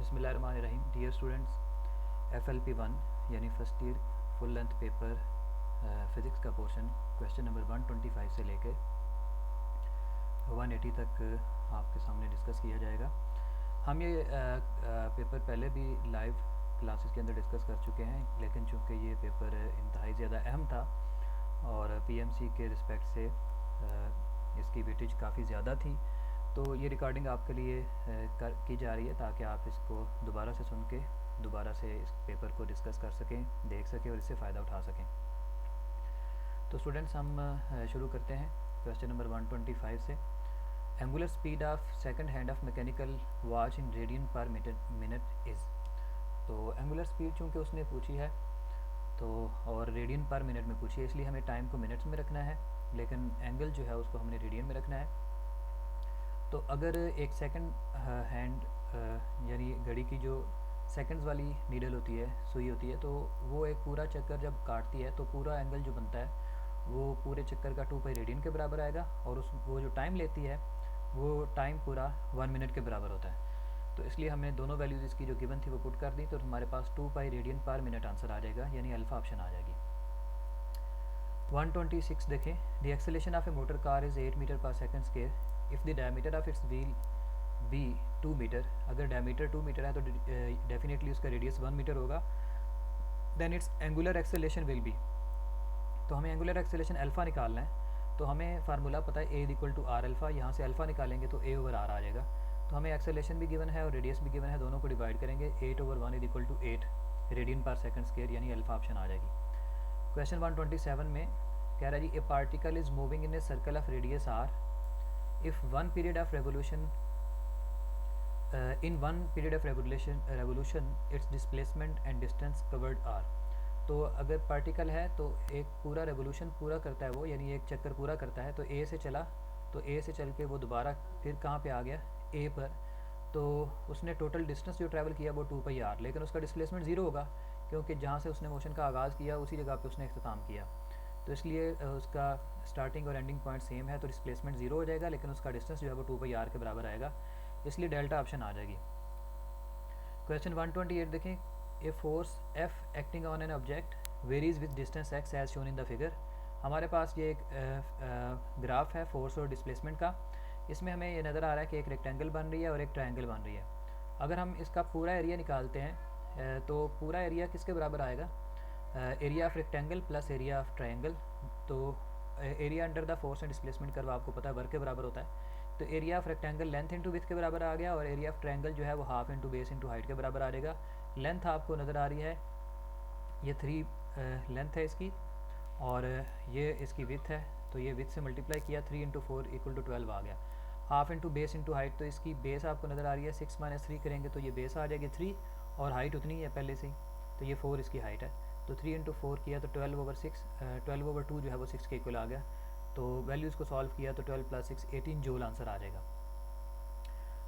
बिस्मिल्लाहिर्रहमानिर्रहीम। Dear students, FLP1 यानी first year full length paper physics का पोर्शन क्वेश्चन नंबर 125 से लेके 180 तक आपके सामने डिस्कस किया जाएगा। हम ये पेपर पहले भी लाइव क्लासेस के अंदर डिस्कस कर चुके हैं, लेकिन चूँकि ये पेपर इंतहाई ज़्यादा अहम था और PMC के रिस्पेक्ट से इसकी वेटेज काफ़ी ज़्यादा थी, तो ये रिकॉर्डिंग आपके लिए की जा रही है ताकि आप इसको दोबारा से सुन के दोबारा से इस पेपर को डिस्कस कर सकें, देख सकें और इससे फ़ायदा उठा सकें। तो स्टूडेंट्स, हम शुरू करते हैं क्वेश्चन नंबर 125 से। Angular speed of second hand of mechanical watch in radian per minute is. तो एंगुलर स्पीड चूँकि उसने पूछी है तो और रेडियन पर मिनट में पूछी है, इसलिए हमें टाइम को मिनट्स में रखना है, लेकिन एंगल जो है उसको हमने रेडियन में रखना है। तो अगर एक सेकंड हैंड यानी घड़ी की जो सेकंड्स वाली नीडल होती है, सुई होती है, तो वो एक पूरा चक्कर जब काटती है तो पूरा एंगल जो बनता है वो पूरे चक्कर का 2 पाई रेडियन के बराबर आएगा, और वो जो टाइम लेती है वो टाइम पूरा 1 मिनट के बराबर होता है। तो इसलिए हमने दोनों वैल्यूज़ इसकी जो गिवन थी वो पुट कर दी, तो हमारे पास 2 pi radian per minute answer आ जाएगा, यानी अल्फ़ा ऑप्शन आ जाएगी। 126 देखें। The acceleration of a motor car is 8 metre per second square if the diameter of its wheel be 2 metre. अगर डायमीटर 2 मीटर है तो डेफिनेटली उसका रेडियस 1 मीटर होगा। Then its angular acceleration will be. तो हमें एंगुलर एक्सेलेरेशन अल्फ़ा निकालना है, तो हमें फार्मूला पता है A equal to r alpha. यहाँ से अल्फ़ा निकालेंगे तो A ओवर आर आ जाएगा। तो हमें एक्सेलेरेशन भी गिवन है और रेडियस भी गिवन है, दोनों को डिवाइड करेंगे। 8 over 1 is equal to 8 radian per second square, यानी अल्फ़ा ऑप्शन आ जाएगी। क्वेश्चन 127 में कह रहा है जी, a particle is moving in a circle of radius r if one period of revolution in one period of revolution its displacement and distance covered r। तो अगर particle है तो एक पूरा रेवोल्यूशन पूरा करता है वो, यानी एक चक्कर पूरा करता है, तो A से चला, तो A से चल के वो दोबारा फिर कहाँ पे आ गया, A पर। तो उसने टोटल डिस्टेंस जो ट्रैवल किया वो 2 पाई r, लेकिन उसका डिस्प्लेसमेंट ज़ीरो होगा, क्योंकि जहाँ से उसने मोशन का आगाज़ किया उसी जगह पे उसने इख्तिताम किया। तो इसलिए उसका स्टार्टिंग और एंडिंग पॉइंट सेम है, तो डिस्प्लेसमेंट ज़ीरो हो जाएगा, लेकिन उसका डिस्टेंस जो है वो 2 पाई r के बराबर आएगा, इसलिए डेल्टा ऑप्शन आ जाएगी। क्वेश्चन 128 देखें। A force F acting on an object varies with distance x as shown in the figure. हमारे पास ये एक ग्राफ है फोर्स और डिस्प्लेसमेंट का। इसमें हमें ये नज़र आ रहा है कि एक रेक्टेंगल बन रही है और एक ट्रायंगल बन रही है। अगर हम इसका पूरा एरिया निकालते हैं तो पूरा एरिया किसके बराबर आएगा, area of rectangle plus area of triangle. तो area under the force and displacement curve आपको पता है वर्क के बराबर होता है, तो area of rectangle length into width के बराबर आ गया, और एरिया ऑफ ट्रायंगल जो है वो half into base into height के बराबर आ जाएगा। लेंथ आपको नज़र आ रही है, ये 3 लेंथ है इसकी, और ये इसकी विड्थ है, तो ये विड्थ से मल्टीप्लाई किया 3 इंटू 4 इक्वल टू 12 आ गया। Half into base into height, तो इसकी बेस आपको नज़र आ रही है 6 माइनस 3 करेंगे तो ये बेस आ जाएगी 3, और हाइट उतनी है पहले से ही, तो ये 4 इसकी हाइट है। तो 3 इंटू 4 किया तो 12 ओवर 6, 12 ओवर 2 जो है वो 6 के इक्वल आ गया। तो वैल्यूज़ को सॉल्व किया तो 12 प्लस 6 18 जूल आंसर आ जाएगा।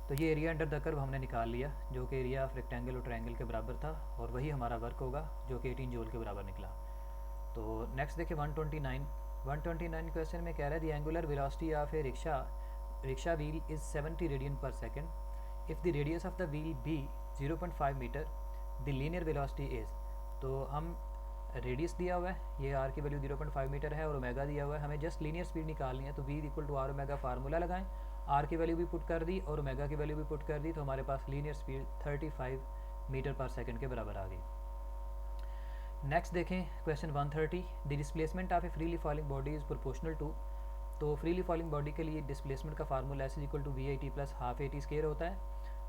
तो ये एरिया अंडर द कर्व हमने निकाल लिया, जो कि एरिया ऑफ रेक्टेंगल और ट्रायंगल के बराबर था, और वही हमारा वर्क होगा जो कि 18 जूल के बराबर निकला। तो नेक्स्ट देखिए 129 क्वेश्चन में कह रहा है the angular velocity of a rickshaw wheel is 70 radian per second if the radius of the wheel be 0.5 metre the linear velocity is. तो हम रेडियस दिया हुआ है, ये आर की वैल्यू 0.5 मीटर है और ओमेगा दिया हुआ है, हमें जस्ट लीनियर स्पीड निकालनी है, तो v equal to are omega formula लगाएं, आर की वैल्यू भी पुट कर दी और ओमेगा की वैल्यू भी पुट कर दी, तो हमारे पास linear speed 35 metre per second के बराबर आ गई। नेक्स्ट देखें question 130। The displacement of a freely falling body is proportional to. तो फ्रीली फॉलिंग बॉडी के लिए डिस्प्लेसमेंट का formula S equal to VIT plus half AT square होता है,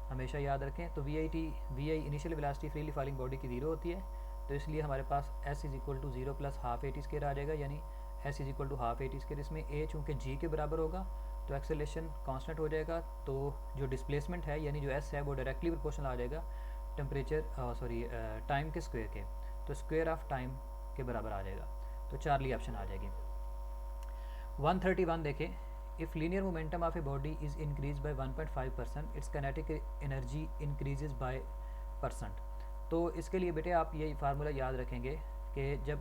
हमेशा याद रखें। तो VI initial velocity freely falling body की 0 होती है, तो इसलिए हमारे पास S is equal to 0 plus half AT square आ जाएगा, यानी S is equal to half AT square. इसमें A चूँकि G के बराबर होगा तो एक्सेलेरेशन कांस्टेंट हो जाएगा, तो जो डिस्प्लेसमेंट है यानी जो S है वो डायरेक्टली प्रोपोर्शनल आ जाएगा टाइम के स्क्वायर के, तो स्क्वायर ऑफ टाइम के बराबर आ जाएगा, तो चार्ली ऑप्शन आ जाएगी। 131 देखें। If linear momentum of a body is increase by 1.5%, it's kinetic energy increases by %। तो इसके लिए बेटे आप ये फार्मूला याद रखेंगे कि जब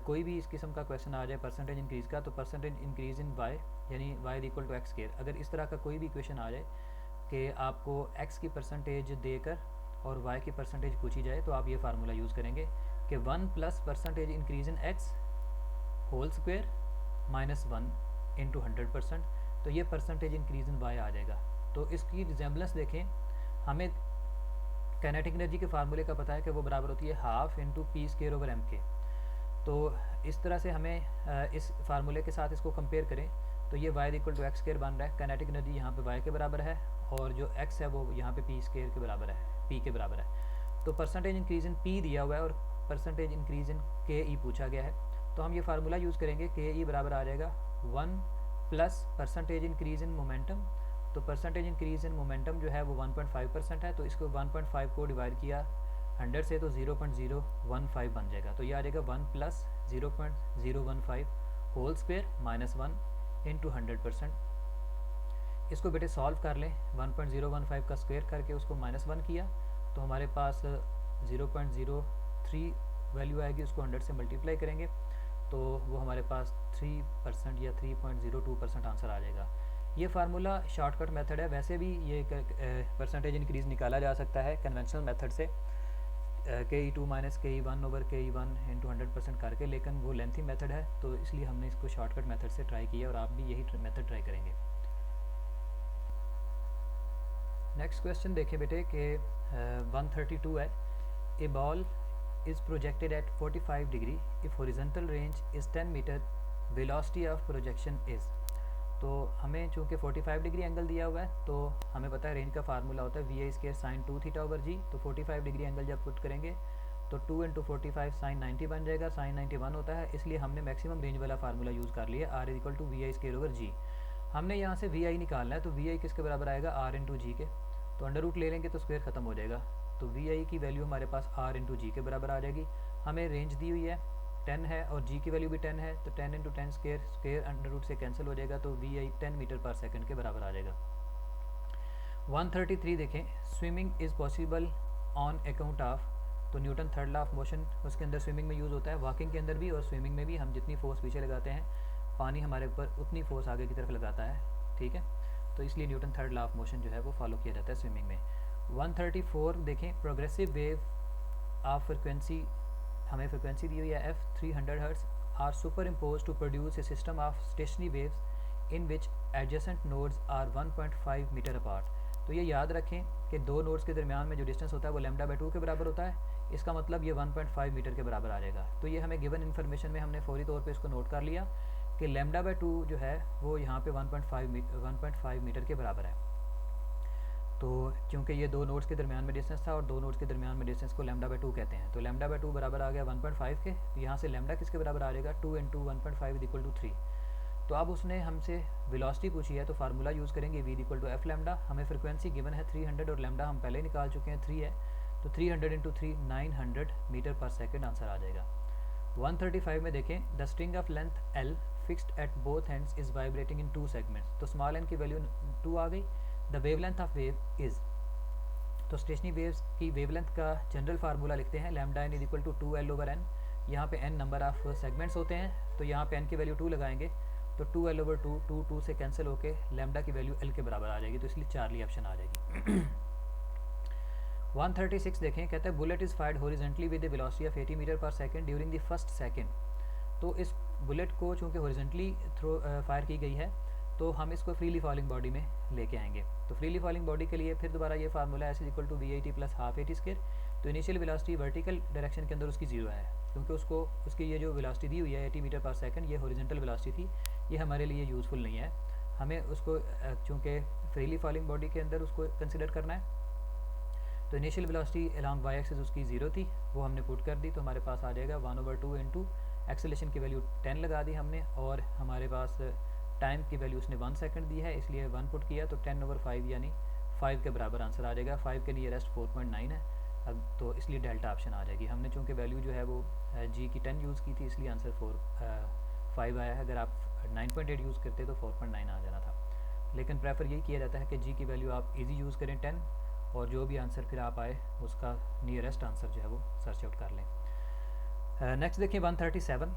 कोई भी इस किस्म का क्वेश्चन आ जाए परसेंटेज इंक्रीज़ का, तो परसेंटेज इंक्रीज़ इन वाई, यानी y equal to x square. अगर इस तरह का कोई भी इक्वेशन आ जाए कि आपको एक्स की परसेंटेज देकर और y की परसेंटेज पूछी जाए तो आप ये फार्मूला यूज़ करेंगे कि 1 plus percentage increase in x whole square minus 1 into 100%, तो ये परसेंटेज इंक्रीज इन y आ जाएगा। तो इसकी रिजेंबलेंस देखें, हमें काइनेटिक एनर्जी के फार्मूले का पता है कि वो बराबर होती है half into p square over m के। तो इस तरह से हमें इस फार्मूले के साथ इसको कंपेयर करें तो ये y equal to x square बन रहा है। काइनेटिक एनर्जी यहाँ पे y के बराबर है और जो x है वो यहाँ पे पी स्क्वेयर के बराबर है, p के बराबर है। तो परसेंटेज इंक्रीज इन p दिया हुआ है और परसेंटेज इंक्रीज इन के ई पूछा गया है, तो हम ये फार्मूला यूज़ करेंगे। के ई बराबर आ जाएगा 1 plus percentage increase in momentum. तो परसेंटेज इंक्रीज इन मोमेंटम जो है वो 1.5% है, तो इसको 1.5 को डिवाइड किया 100 से तो 0.015 बन जाएगा। तो ये आ जाएगा 1 प्लस 0.015 होल स्क्वेयर माइनस 1 इंटू 100%। इसको बेटे सॉल्व कर लें, 1.015 का स्क्वेयर करके उसको माइनस 1 किया तो हमारे पास 0.03 वैल्यू आएगी। उसको 100 से मल्टीप्लाई करेंगे तो वो हमारे पास 3% या 3.02% आंसर आ जाएगा। ये फार्मूला शॉर्टकट मेथड है, वैसे भी ये परसेंटेज इंक्रीज़ निकाला जा सकता है कन्वेंशनल मेथड से ke2 minus ke1 over ke1 into 100% करके, लेकिन वो लेंथी मेथड है तो इसलिए हमने इसको शॉर्टकट मेथड से ट्राई किया और आप भी यही मेथड ट्राई करेंगे। नेक्स्ट क्वेश्चन देखिए बेटे कि 132 है। A ball is projected at 45 degree if horizontal range is 10 metre, velocity of projection is. तो हमें चूँकि 45 डिग्री एंगल दिया हुआ है तो हमें पता है रेंज का फार्मूला होता है v i square sine 2 theta over g. तो 45 डिग्री एंगल जब पुट करेंगे तो 2 इंटू 45 साइन 90 बन जाएगा, साइन 91 होता है, इसलिए हमने मैक्सिमम रेंज वाला फार्मूला यूज़ कर लिया r is equal to v i square over g. हमने यहाँ से वी आई निकालना है तो वी आई किसके बराबर आएगा, आर इंटू जी के। तो अंडर रूट ले लेंगे तो स्क्वायर ख़त्म हो जाएगा, तो वी आई की वैल्यू हमारे पास आर इंटू जी के बराबर आ जाएगी। हमें रेंज दी हुई है 10 है और जी की वैल्यू भी 10 है, तो 10 into 10 square, square under root से कैंसिल हो जाएगा, तो v i 10 metre per second के बराबर आ जाएगा। 133 देखें, swimming is possible on account of. तो Newton third law of motion उसके अंदर स्विमिंग में यूज़ होता है, वॉकिंग के अंदर भी और स्विमिंग में भी। हम जितनी फोर्स पीछे लगाते हैं पानी हमारे ऊपर उतनी फोर्स आगे की तरफ लगाता है, ठीक है। तो इसलिए Newton third law of motion जो है वो फॉलो किया जाता है स्विमिंग में। 134 देखें, प्रोग्रेसिव वेव ऑफ फ्रिक्वेंसी, हमें फ्रिक्वेंसी दी हुई है F 300 hertz, are superimpose to produce a system of stationary waves in which adjacent nodes are 1.5 metre apart. तो ये याद रखें कि दो नोड्स के दरमियान में जो डिस्टेंस होता है वो लैम्डा बाई 2 के बराबर होता है, इसका मतलब ये 1.5 मीटर के बराबर आ जाएगा। तो ये हमें गिवन इन्फॉर्मेशन में हमने फौरी तौर पे इसको नोट कर लिया कि लैम्डा बाई 2 जो है वो यहाँ पे 1.5 मीटर के बराबर है। तो क्योंकि ये दो नोड्स के दरमियान में डिस्टेंस था और दो नोड्स के दरमियान में डिस्टेंस को लैम्डा बाई 2 कहते हैं, तो लैम्डा बाई 2 बराबर आ गया 1.5 के। तो यहाँ से लैम्डा किसके बराबर आ जाएगा, 2 इंटू 1.5 इक्वल टू 3। तो अब उसने हमसे वेलोसिटी पूछी है तो फार्मूला यूज़ करेंगे v equal to f lambda. हमें फ्रिक्वेंसी गिवन है 300 और लैम्डा हम पहले ही निकाल चुके हैं 3 है, तो 300 into 3 900 metre per second answer आ जाएगा। 135 में देखें, the string of length l fixed at both ends is vibrating in 2 segments. तो स्मॉल एन की वैल्यू 2 आ गई। The wavelength of wave is, तो स्टेशनरी वेव्स की वेवलेंथ का जनरल फार्मूला लिखते हैं lambda n is equal to 2L over n. यहाँ पे n नंबर ऑफ सेगमेंट्स होते हैं, तो यहाँ पे n की वैल्यू 2 लगाएंगे तो 2L ओवर 2 2 से कैंसिल होके लैम्डा की वैल्यू L के बराबर आ जाएगी, तो इसलिए चार्ली ऑप्शन आ जाएगी। 136 देखें, कहता है bullet is fired horizontally with a velocity of 80 metre per second during the first second. तो इस बुलेट को चूँकि हॉरिजॉन्टली थ्रो फायर की गई है तो हम इसको फ्रीली फॉलिंग बॉडी में लेके आएंगे। तो फ्रीली फॉलिंग बॉडी के लिए फिर दोबारा ये formula S is equal to v i t plus half a t square. तो इनिशियल वेलोसिटी वर्टिकल डायरेक्शन के अंदर उसकी 0 है, क्योंकि उसको उसकी ये जो वेलोसिटी दी हुई है 80 मीटर पर सेकंड, ये हॉरिजॉन्टल वेलोसिटी थी, ये हमारे लिए यूज़फुल नहीं है। हमें उसको चूँकि फ्रीली फॉलिंग बॉडी के अंदर उसको कंसिडर करना है, तो initial velocity along y axis उसकी 0 थी, वो हमने पुट कर दी, तो हमारे पास आ जाएगा 1/2 इंटू एक्सेलेरेशन की वैल्यू 10 लगा दी हमने, और हमारे पास टाइम की वैल्यू उसने 1 सेकंड दी है इसलिए 1 पुट किया, तो 10/5 यानी 5 के बराबर आंसर आ जाएगा। 5 के नियरेस्ट 4.9 है, अब तो इसलिए डेल्टा ऑप्शन आ जाएगी। हमने चूँकि वैल्यू जो है वो जी की 10 यूज़ की थी, इसलिए आंसर 5 आया है। अगर आप 9.8 यूज़ करते तो 4.9 आ जाना था, लेकिन प्रेफर यही किया जाता है कि जी की वैल्यू आप ईजी यूज़ करें 10, और जो भी आंसर फिर आप आए उसका नियरेस्ट आंसर जो है वो सर्च आउट कर लें। नेक्स्ट देखिए 137,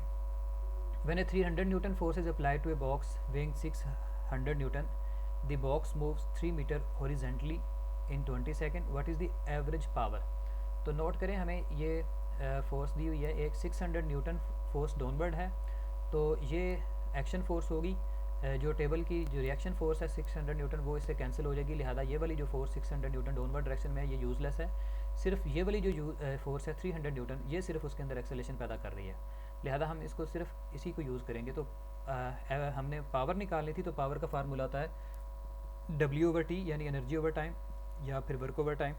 when a 300 Newton force is applied to a box weighing 600 Newton, the box moves 3 meter horizontally in 20 second, what is the average power. तो नोट करें, हमें ये फोर्स दी हुई है, एक 600 न्यूटन फोर्स डाउनवर्ड है, तो ये एक्शन फोर्स होगी। जो टेबल की जो रिएक्शन फोर्स है 600 न्यूटन, वो इससे कैंसिल हो जाएगी, लिहाजा ये वाली जो फोर्स 600 न्यूटन डाउनवर्ड डायरेक्शन में है ये यूज़लेस है। सिर्फ ये वाली जो फोर्स है 300 न्यूटन, ये सिर्फ उसके अंदर एक्सेलेरेशन पैदा कर रही है, लिहाजा हम इसको सिर्फ इसी को यूज़ करेंगे। तो हमने पावर निकालनी थी, तो पावर का फार्मूला आता है W/T, यानी एनर्जी ओवर टाइम या फिर work over time.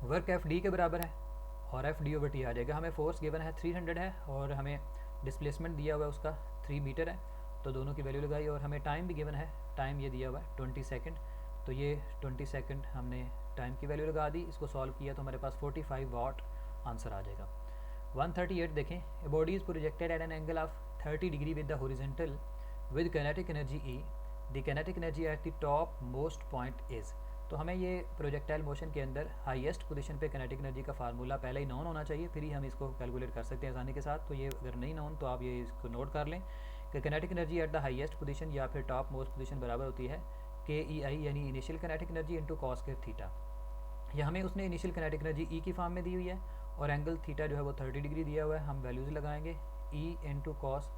Work FD के बराबर है और FD/T आ जाएगा। हमें फोर्स गिवन है 300 है और हमें डिस्प्लेसमेंट दिया हुआ है उसका 3 मीटर है, तो दोनों की वैल्यू लगाई, और हमें टाइम भी गिवन है, टाइम ये दिया हुआ है 20 सेकेंड, तो ये 20 सेकेंड हमने टाइम की वैल्यू लगा दी। इसको सॉल्व किया तो हमारे पास 45 वाट आंसर आ जाएगा। 138 देखें, a body is projected eight an angle of 30 degree with the horizontal with kinetic energy E, the kinetic energy at the top most point is. तो हमें ये प्रोजेक्टाइल मोशन के अंदर हाईएस्ट पोजीशन पे काइनेटिक एनर्जी का formula पहले ही known होना चाहिए, फिर ही हम इसको कैलकुलेट कर सकते हैं आसानी के साथ। तो ये अगर नहीं नोन तो आप ये इसको नोट कर लें कि kinetic energy at the highest position या फिर टॉप मोस्ट पोजीशन बराबर होती है KEI, यानी initial kinetic energy into cos square theta. या हमें उसने इनिशियल काइनेटिक एनर्जी E की फॉर्म में दी हुई है और एंगल थीटा जो है वो 30 डिग्री दिया हुआ है। हम वैल्यूज़ लगाएंगे, E इंटू कॉस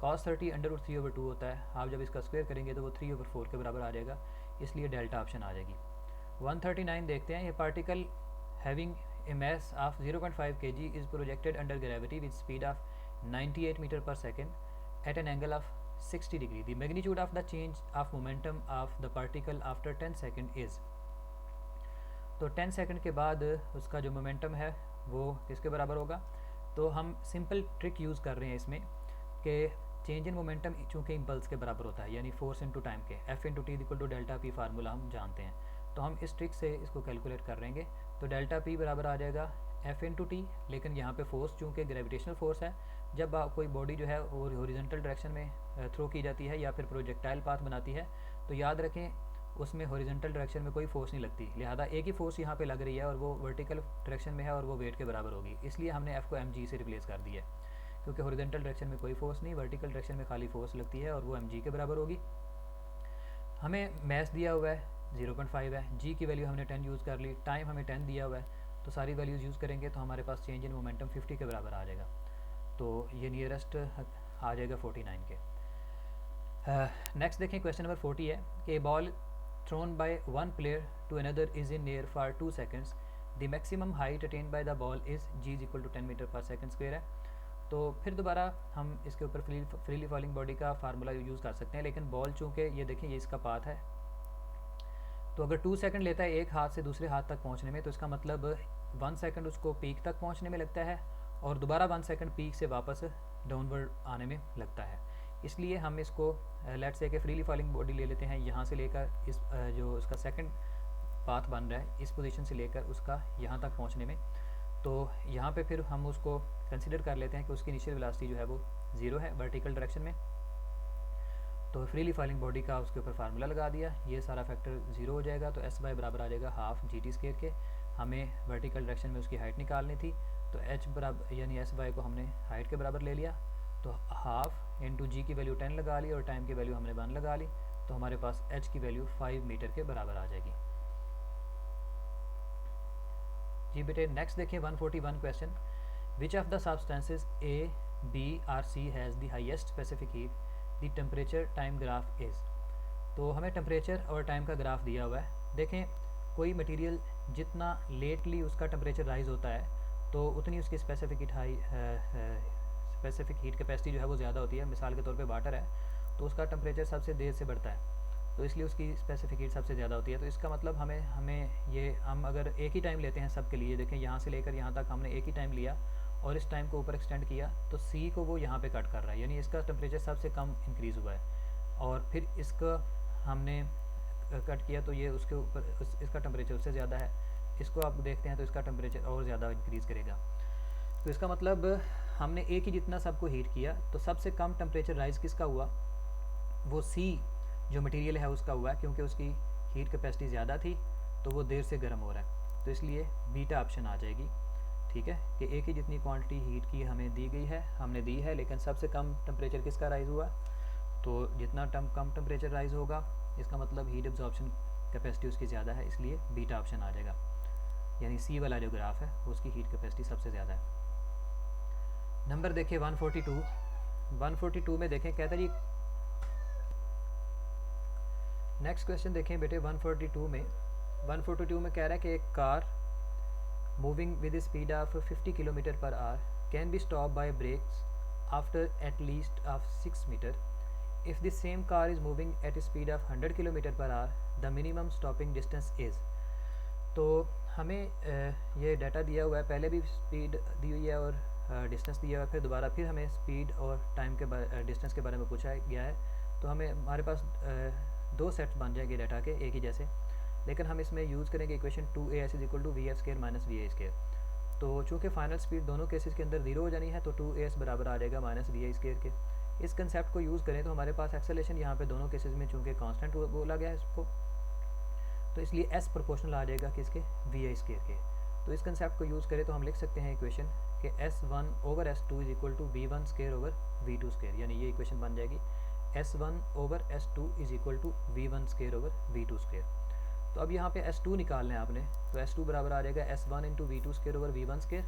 30 √3/2 होता है। आप जब इसका स्क्वायर करेंगे तो वो 3/4 के बराबर आ जाएगा, इसलिए डेल्टा ऑप्शन आ जाएगी। 139 देखते हैं, ये particle having a mass of 0.5 kg is projected under gravity with speed of 98 metre per second at an angle of 60 degree. The magnitude of the change of momentum of the particle after 10 second is. तो 10 second के बाद उसका जो momentum है वो किसके बराबर होगा। तो हम सिंपल ट्रिक यूज़ कर रहे हैं इसमें कि चेंज इन मोमेंटम चूँकि इम्पल्स के बराबर होता है, यानी फोर्स इंटू टाइम के, F/T=Δp फार्मूला हम जानते हैं, तो हम इस ट्रिक से इसको कैलकुलेट कर लेंगे। तो डेल्टा P बराबर आ जाएगा F/T, लेकिन यहाँ पे फोर्स चूँकि ग्रेविटेशनल फोर्स है, जब कोई बॉडी जो है वो हॉरिजॉन्टल डायरेक्शन में थ्रो की जाती है या फिर प्रोजेक्टाइल पाथ बनाती है, तो याद रखें उसमें हॉरिजॉन्टल डायरेक्शन में कोई फोर्स नहीं लगती, लिहाजा एक ही फोर्स यहाँ पे लग रही है और वो वर्टिकल डायरेक्शन में है और वो वेट के बराबर होगी, इसलिए हमने F को mg से रिप्लेस कर दिया, क्योंकि हॉरिजॉन्टल डायरेक्शन में कोई फोर्स नहीं, वर्टिकल डायरेक्शन में खाली फोर्स लगती है और वो mg के बराबर होगी। हमें मैस दिया हुआ है 0.5 है, g की वैल्यू हमने 10 यूज़ कर ली, टाइम हमें 10 दिया हुआ है, तो सारी वैल्यूज़ यूज़ करेंगे तो हमारे पास चेंज इन मोमेंटम 50 के बराबर आ जाएगा, तो ये नियरेस्ट आ जाएगा 49 के। नेक्स्ट देखें, क्वेश्चन नंबर 40 है कि ball thrown by one player to another is in air for 2 seconds, the maximum height attained by the ball is g=10 metre per second square है। तो फिर दोबारा हम इसके ऊपर फ्रीली फॉलिंग बॉडी का फार्मूला यूज़ कर सकते हैं, लेकिन बॉल चूँकि ये देखें ये इसका पाथ है, तो अगर 2 सेकंड लेता है एक हाथ से दूसरे हाथ तक पहुंचने में, तो इसका मतलब 1 सेकंड उसको पीक तक पहुंचने में लगता है और दोबारा 1 सेकंड पीक से वापस डाउनवर्ड आने में लगता है। इसलिए हम इसको लेट से कि फ्रीली फॉलिंग बॉडी ले लेते हैं, यहाँ से लेकर इस जो उसका सेकंड पाथ बन रहा है इस पोजीशन से लेकर उसका यहाँ तक पहुँचने में, तो यहाँ पे फिर हम उसको कंसिडर कर लेते हैं कि उसकी इनिशियल वेलोसिटी जो है वो 0 है वर्टिकल डायरेक्शन में। तो फ्रीली फॉलिंग बॉडी का उसके ऊपर फार्मूला लगा दिया, ये सारा फैक्टर 0 हो जाएगा, तो SY बराबर आ जाएगा हाफ GT² के। हमें वर्टिकल डायरेक्शन में उसकी हाइट निकालनी थी, तो H बराबर यानी SY को हमने हाइट के बराबर ले लिया, तो हाफ इंटू G की वैल्यू 10 लगा ली और टाइम की वैल्यू हमने 1 लगा ली, तो हमारे पास H की वैल्यू 5 मीटर के बराबर आ जाएगी। जी बेटे नेक्स्ट देखिए 141 question, which of the substances A, B और C has the highest specific heat, the temperature time graph is. तो हमें टेम्परेचर और टाइम का ग्राफ दिया हुआ है। देखें कोई मटेरियल जितना लेटली उसका टेम्परेचर राइज होता है तो उतनी उसकी स्पेसिफिक हीट कैपेसिटी जो है वो ज़्यादा होती है। मिसाल के तौर पे वाटर है तो उसका टेम्परेचर सबसे देर से बढ़ता है, तो इसलिए उसकी स्पेसिफिक हीट सबसे ज़्यादा होती है। तो इसका मतलब हम अगर एक ही टाइम लेते हैं सब के लिए, देखें यहाँ से लेकर यहाँ तक हमने एक ही टाइम लिया और इस टाइम को ऊपर एक्सटेंड किया, तो C को वो यहाँ पे कट कर रहा है, यानी इसका टेम्परेचर सबसे कम इंक्रीज़ हुआ है, और फिर इसका हमने कट किया तो ये उसके ऊपर इसका टेम्परेचर उससे ज़्यादा है, इसको आप देखते हैं तो इसका टेम्परेचर और ज़्यादा इंक्रीज़ करेगा। तो इसका मतलब हमने एक ही जितना सबको हीट किया, तो सबसे कम टेम्परेचर राइज़ किसका हुआ, वो C जो मटेरियल है उसका हुआ है, क्योंकि उसकी हीट कैपेसिटी ज़्यादा थी तो वो देर से गर्म हो रहा है, तो इसलिए बीटा ऑप्शन आ जाएगी। ठीक है कि एक ही जितनी क्वांटिटी हीट की हमें दी गई है हमने दी है, लेकिन सबसे कम टेम्परेचर किसका राइज़ हुआ, तो जितना कम टेम्परेचर राइज़ होगा इसका मतलब हीट एब्जॉर्प्शन कैपेसिटी उसकी ज़्यादा है, इसलिए बीटा ऑप्शन आ जाएगा, यानी सी वाला जो ग्राफ है उसकी हीट कैपेसिटी सबसे ज़्यादा है। नंबर देखिए 142 में देखें, कहता है जी, नेक्स्ट क्वेश्चन देखें बेटे 142 में कह रहा है कि एक car moving with speed of 50 kilometre per hour can be stop by brakes after at least of 6 metre if the same car is moving at speed of 100 kilometre per hour the minimum stopping distance is. तो हमें ये data दिया हुआ है, पहले भी speed दी हुई है और डिस्टेंस दिया हुआ है, फिर दोबारा फिर हमें स्पीड और टाइम के डिस्टेंस के बारे में पूछा गया है। तो हमें हमारे पास दो सेट्स बन जाएंगे डाटा के एक ही जैसे, लेकिन हम इसमें यूज़ करेंगे equation 2as is equal to v f square minus v a square. तो चूँकि फाइनल स्पीड दोनों केसेस के अंदर ज़ीरो हो जानी है, तो 2as बराबर आ जाएगा माइनस वी ए स्केयर के। इस कंसेप्ट को यूज़ करें तो हमारे पास एक्सेलेरेशन यहाँ पे दोनों केसेस में चूँकि कांस्टेंट बोला गया है इसको, तो इसलिए s प्रोपोर्शनल आ जाएगा किसके, वी ए स्केयर के। तो इस कंसेप्ट को यूज़ करें तो हम लिख सकते हैं इक्वेशन कि S1 over S2 is equal to V1 square over V2 square, यानी ये इक्वेशन बन जाएगी S1 over S2 is equal to V1 square over V2 square. तो अब यहाँ पे S2 निकालना है आपने, तो S2 बराबर आ जाएगा S1 into V2 square over V1 square.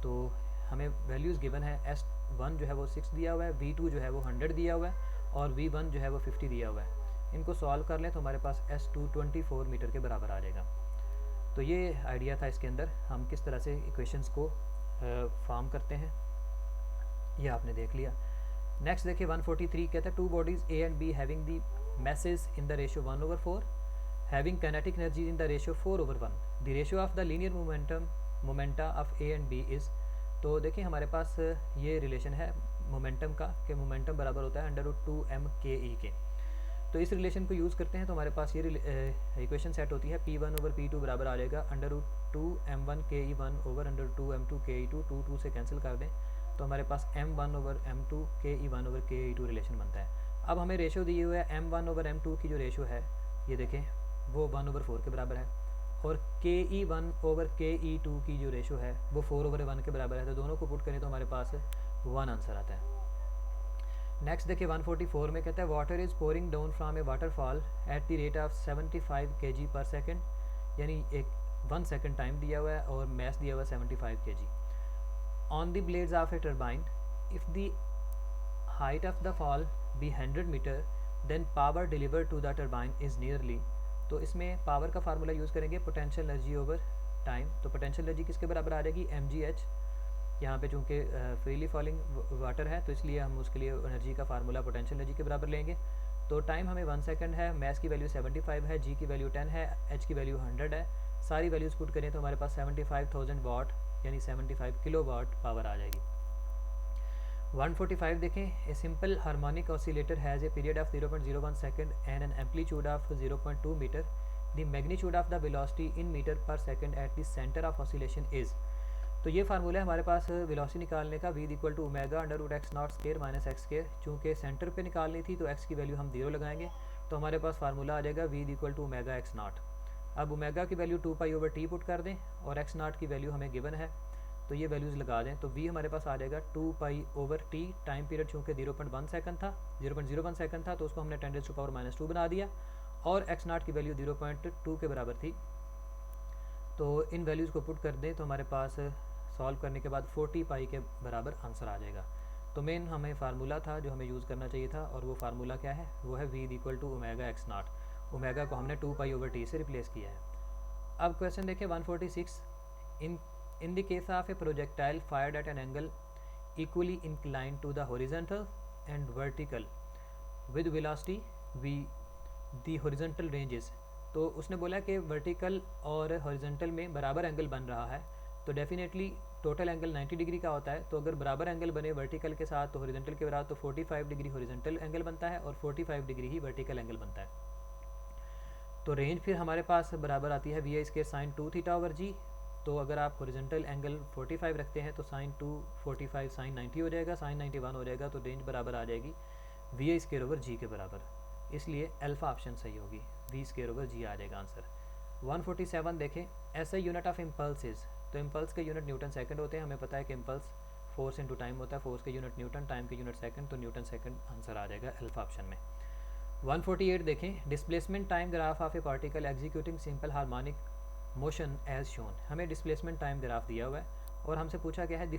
तो हमें वैल्यूज़ गिवन है, S1 जो है वो 6 दिया हुआ है, V2 जो है वो 100 दिया हुआ है और V1 जो है वो 50 दिया हुआ है। इनको सॉल्व कर लें तो हमारे पास S2 24 मीटर के बराबर आ जाएगा। तो ये आइडिया था इसके अंदर, हम किस तरह से इक्वेशंस को फॉर्म करते हैं, ये आपने देख लिया। नेक्स्ट देखिए 143 कहता है two bodies A and B having the masses in the ratio 1/4 having kinetic energy in the ratio 4/1 the ratio of the linear momenta of A and B is. तो देखिए हमारे पास ये रिलेशन है मोमेंटम का, कि मोमेंटम बराबर होता है √2m/ke के। तो इस रिलेशन को यूज़ करते हैं तो हमारे पास ये इक्वेशन सेट होती है P1 ओवर P2 बराबर आ जाएगा √2m1ke1 ओवर √2m2ke2, 2 से कैंसिल कर दें तो हमारे पास m1 over m2ke1 over ke2 relation बनता है। अब हमें रेशो दिए हुए है m1 ओवर m2 की जो रेशो है ये देखें वो 1/4 के बराबर है, और ke1 ओवर ke2 की जो रेशो है वो 4/1 के बराबर है। तो दोनों को पुट करें तो हमारे पास 1 आंसर आता है। नेक्स्ट देखिए 144 में कहता है water is pouring down from A waterfall at the rate of 75 kg पर सेकेंड, यानी एक 1 सेकेंड टाइम दिया हुआ है और मैस दिया हुआ है 75 kg on the blades of a turbine. If the height of the fall be 100 metre then power deliver to the turbine is nearly. तो इसमें पावर का फार्मूला यूज़ करेंगे पोटेंशियल एनर्जी ओवर टाइम। तो potential energy किसके बराबर आ जाएगी, mgh। यहाँ पे चूँकि फ्रीली फॉलिंग वाटर है तो इसलिए हम उसके लिए एनर्जी का फार्मूला पोटेंशियल एनर्जी के बराबर लेंगे। तो टाइम हमें 1 सेकंड है, मैस की वैल्यू 75 है, जी की वैल्यू 10 है, एच की वैल्यू 100 है। सारी वैल्यूज़ पुट करें तो हमारे पास 75,000 वाट यानी 75 किलो वाट पावर आ जाएगी। 145 देखें, a simple harmonic oscillator has a period of 0.01 second and an amplitude of 0.2 metre. The magnitude of the velocity in metre per second at the centre of oscillation is. तो ये formula है हमारे पास velocity निकालने का, v equal to omega √x0 square minus x square. चूँकि centre पे निकालनी थी तो x की वैल्यू हम 0 लगाएंगे तो हमारे पास फार्मूला आ जाएगा v equal to omega x0। अब ओमेगा की वैल्यू 2π/t पुट कर दें और x0 की वैल्यू हमें गिवन है तो ये वैल्यूज़ लगा दें तो v हमारे पास आ जाएगा 2π/t। टाइम पीरियड चूँकि 0.1 सेकंड था, 0.01 सेकंड था तो उसको हमने 10⁻⁻² बना दिया और x0 की वैल्यू 0.2 के बराबर थी। तो इन वैल्यूज़ को पुट कर दें तो हमारे पास सॉल्व करने के बाद 40π के बराबर आंसर आ जाएगा। तो मेन हमें फार्मूला था जो हमें यूज़ करना चाहिए था, और वो फार्मूला क्या है, वो है v equal to omega x0। Omega को हमने 2π/t से रिप्लेस किया है। अब क्वेश्चन देखिए 146, in the case of a projectile fired at an angle equally inclined to the horizontal and vertical with velocity v the horizontal ranges. तो उसने बोला कि वर्टिकल और हॉरिजॉन्टल में बराबर एंगल बन रहा है, तो डेफिनेटली टोटल एंगल 90 डिग्री का होता है। तो अगर बराबर एंगल बने वर्टिकल के साथ तो हॉरिजॉन्टल के बराबर, तो 45 डिग्री हॉरिजॉन्टल एंगल बनता है और 45 डिग्री ही वर्टिकल एंगल बनता है। तो रेंज फिर हमारे पास बराबर आती है vi square sine 2 theta over g. तो अगर आप हॉरिजॉन्टल एंगल 45 रखते हैं तो साइन 2 45 साइन 90 हो जाएगा, साइन 91 हो जाएगा। तो रेंज बराबर आ जाएगी vi स्क्वायर ओवर जी के बराबर, इसलिए अल्फ़ा ऑप्शन सही होगी, v स्क्वायर ओवर जी आ जाएगा आंसर। 147 देखें, ऐसा यूनिट ऑफ इम्पल्स इज़। तो इम्पल्स के यूनिट न्यूटन सेकंड होते हैं, हमें पता है कि इम्पल्स फोर्स इंटू टाइम होता है, फोर्स के यूनिट न्यूटन, टाइम के यूनिट सेकंड, तो न्यूटन सेकंड आंसर आ जाएगा अल्फ़ा ऑप्शन में। 148 देखें, displacement time graph of a particle executing simple harmonic motion as shown. हमें डिस्प्लेसमेंट टाइम ग्राफ दिया हुआ है और हमसे पूछा गया है the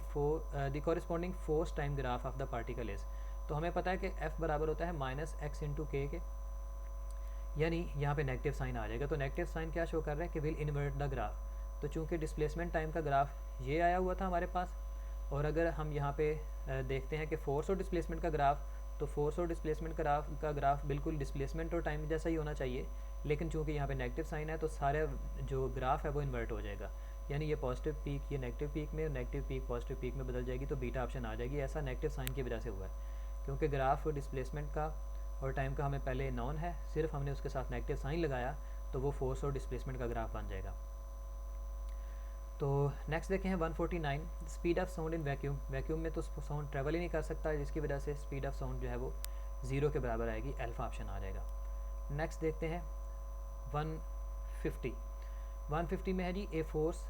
corresponding force time graph of the particle is. तो हमें पता है कि F बराबर होता है माइनस एक्स इंटू के, यानी यहाँ पे नेगेटिव साइन आ जाएगा। तो नेगेटिव साइन क्या शो कर रहा है कि विल इन्वर्ट द ग्राफ। तो चूँकि डिस्प्लेसमेंट टाइम का ग्राफ ये आया हुआ था हमारे पास, और अगर हम यहाँ पे देखते हैं कि फोर्स और डिस्प्लेसमेंट का ग्राफ, तो फोर्स और डिस्प्लेसमेंट का ग्राफ बिल्कुल डिस्प्लेसमेंट और टाइम जैसा ही होना चाहिए, लेकिन चूँकि यहाँ पे नेगेटिव साइन है तो सारे जो ग्राफ है वो इन्वर्ट हो जाएगा, यानी ये पॉजिटिव पीक ये नेगेटिव पीक में, नेगेटिव पीक पॉजिटिव पीक में बदल जाएगी, तो बीटा ऑप्शन आ जाएगी। ऐसा नेगेटिव साइन की वजह से हुआ है, क्योंकि ग्राफ डिस्प्लेसमेंट का और टाइम का हमें पहले नॉन है, सिर्फ हमने उसके साथ नेगेटिव साइन लगाया तो वो फोर्स और डिस्प्लेसमेंट का ग्राफ बन जाएगा। तो नेक्स्ट देखें 149, speed of sound in vacuum. Vacuum में तो साउंड ट्रैवल ही नहीं कर सकता, जिसकी वजह से स्पीड ऑफ साउंड जो है वो 0 के बराबर आएगी, अल्फा ऑप्शन आ जाएगा। नेक्स्ट देखते हैं 150 में है जी, a force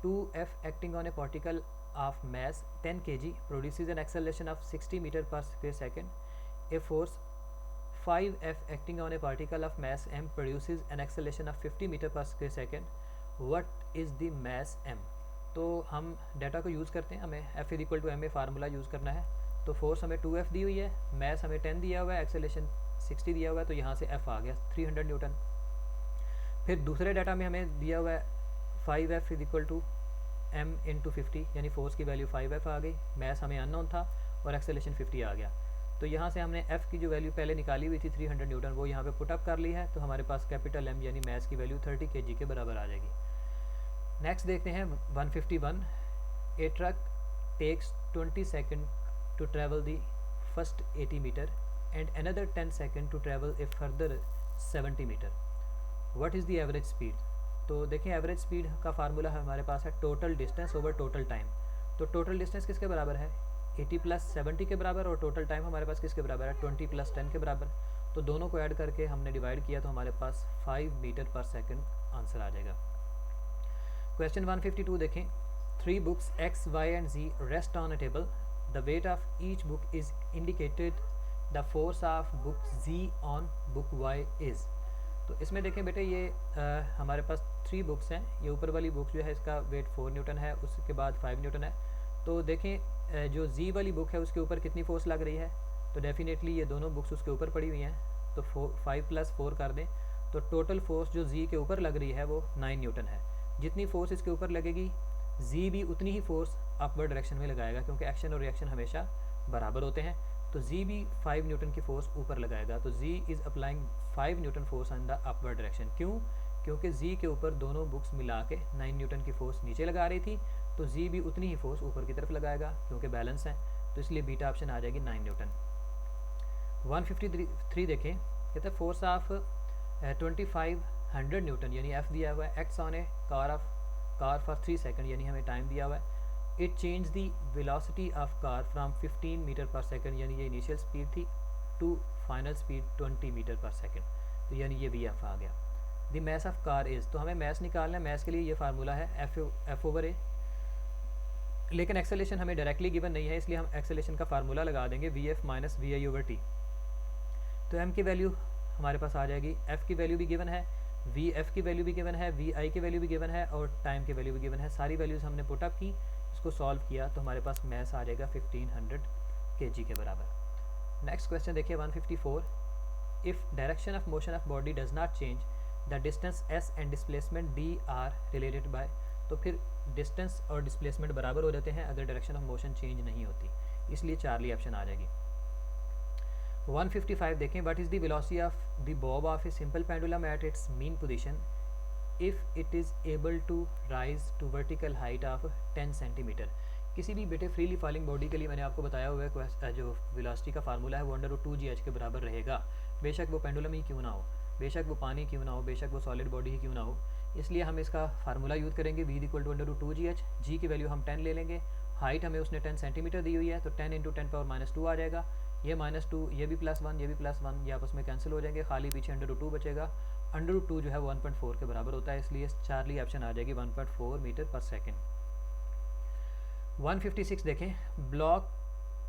2F acting on a particle of mass 10 kg produces an acceleration of 60 meter per square second. A force 5F acting on a particle of mass m produces an acceleration of 50 meter per square second. What is the mass m? तो हम data को use करते हैं, हमें F equal to ma formula use करना है। तो force हमें 2F दी हुई है, मैस हमें 10 दिया हुआ है, एक्सेलेरेशन 60 दिया हुआ है, तो यहाँ से F आ गया 300 न्यूटन। फिर दूसरे डाटा में हमें दिया हुआ है 5F equal to m into 50, यानी फोर्स की वैल्यू 5F आ गई, मैस हमें अननोन था और एक्सेलेरेशन 50 आ गया। तो यहाँ से हमने F की जो वैल्यू पहले निकाली हुई थी 300 न्यूटन, वो यहाँ पे पुट अप कर ली है, तो हमारे पास कैपिटल M यानी मैस की वैल्यू 30 kg के बराबर आ जाएगी। नेक्स्ट देखते हैं 151, a truck takes 20 second to travel the first 80 metre and another 10 second to travel a further 70 metre. What is the average speed? तो देखें, एवरेज स्पीड का फार्मूला हमारे पास है total distance over total time. तो total distance किसके बराबर है? 80 प्लस 70 के बराबर, और टोटल टाइम हमारे पास किसके बराबर है? 20 प्लस 10 के बराबर। तो दोनों को ऐड करके हमने डिवाइड किया तो हमारे पास 5 मीटर पर सेकेंड आंसर आ जाएगा। क्वेश्चन 152 देखें, 3 books X, Y and Z rest on a table, the weight of each book is indicated, the force of book Z on book Y is. तो इसमें देखें बेटे, ये हमारे पास 3 बुक्स हैं। ये ऊपर वाली बुक जो है इसका वेट 4 न्यूटन है, उसके बाद 5 न्यूटन है। तो देखें जो Z वाली बुक है उसके ऊपर कितनी फोर्स लग रही है, तो डेफिनेटली ये दोनों बुक्स उसके ऊपर पड़ी हुई हैं, तो 5 प्लस 4 कर दें, तो टोटल फोर्स जो Z के ऊपर लग रही है वो 9 न्यूटन है। जितनी फोर्स इसके ऊपर लगेगी Z भी उतनी ही फोर्स अपवर्ड डायरेक्शन में लगाएगा, क्योंकि एक्शन और रिएक्शन हमेशा बराबर होते हैं। तो Z भी 5 न्यूटन की फोर्स ऊपर लगाएगा, तो Z is applying 5 Newton force in the upward direction. क्यों? क्योंकि Z के ऊपर दोनों बुक्स मिला के 9 न्यूटन की फोर्स नीचे लगा रही थी, तो Z भी उतनी ही फोर्स ऊपर की तरफ लगाएगा, क्योंकि बैलेंस है, तो इसलिए बीटा ऑप्शन आ जाएगी 9 न्यूटन। 153 देखें, कहते हैं फोर्स ऑफ 2500 न्यूटन, यानी F दिया हुआ है, acts on a car for 3 second, यानी हमें टाइम दिया हुआ है। It change the velocity of car from 15 metre per second, यानी ये इनिशियल स्पीड थी, to final speed 20 metre per second, तो यानी ये VF आ गया। The mass of car is, तो हमें मैस निकालना है, मैस के लिए ये फार्मूला है F ओवर A, लेकिन एक्सेलेरेशन हमें डायरेक्टली गिवन नहीं है, इसलिए हम एक्सेलेरेशन का फार्मूला लगा देंगे VF minus VI over T। तो M की वैल्यू हमारे पास आ जाएगी, F की वैल्यू भी गिवन है, VF की वैल्यू भी गिवन है, VI की वैल्यू भी गिवन है, और टाइम की वैल्यू भी गिवन है। सारी वैल्यूज़ हमने पुटअप की, इसको सॉल्व किया, तो हमारे पास मैस आ जाएगा 1500 kg के बराबर। नेक्स्ट क्वेश्चन देखिए 154, if direction of motion of body does not change, the distance S and displacement D are related by. तो फिर डिस्टेंस और डिस्प्लेसमेंट बराबर हो जाते हैं अगर डायरेक्शन ऑफ मोशन चेंज नहीं होती, इसलिए चार्ली ऑप्शन आ जाएगी। 155 देखें, what is the velocity of the bob of a simple pendulum at its mean position if it is able to rise to vertical height of 10 centimetre. किसी भी बेटे freely falling body के लिए मैंने आपको बताया हुआ है जो वेलोसिटी का फार्मूला है वो √2gh के बराबर रहेगा, बेशक वो पेंडुलम ही क्यों ना हो, बेशक वो पानी क्यों ना हो, बेशक वो सॉलिड बॉडी ही क्यों ना हो। इसलिए हम इसका फार्मूला यूज़ करेंगे, v equal to √2gh, g की वैल्यू हम 10 ले लेंगे, हाइट हमें उसने 10 सेंटीमीटर दी हुई है, तो 10 × 10⁻² आ जाएगा। ये -2, ये भी +1, ये भी +1, ये आपस में कैंसिल हो जाएंगे, खाली पीछे √2 बचेगा। √2 जो है 1.4 के बराबर होता है, इसलिए चार्ली ऑप्शन आ जाएगी 1.4 मीटर पर सेकेंड। 156 देखें, block